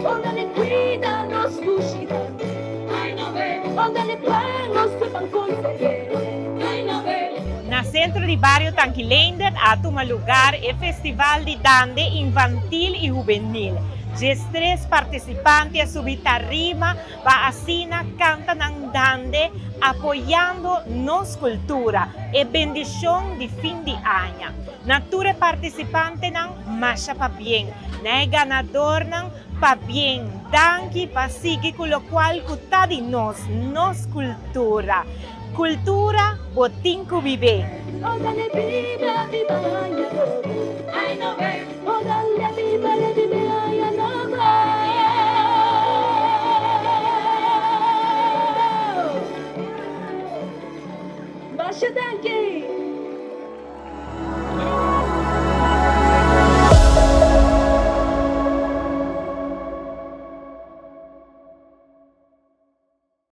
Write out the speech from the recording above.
Onda ne guida nos lucida, ai nove, onda ne plano se pan conseguire, ai nove. Na centro di barrio Tanquilender há um lugar e festival de dança infantil e juvenil. Os três participantes subem a rima, va assina, cantam andando, apoiando nossa cultura e bendição de fim de ano. Nature participantes não marcha para bem, né? Ganador não para bem. Danke para seguir com o qual custa de nós, nossa cultura. Cultura botinco vive. Onda ne viva, viva aia nove, ai nove. Onda ne viva, aia nove. Baixo danke.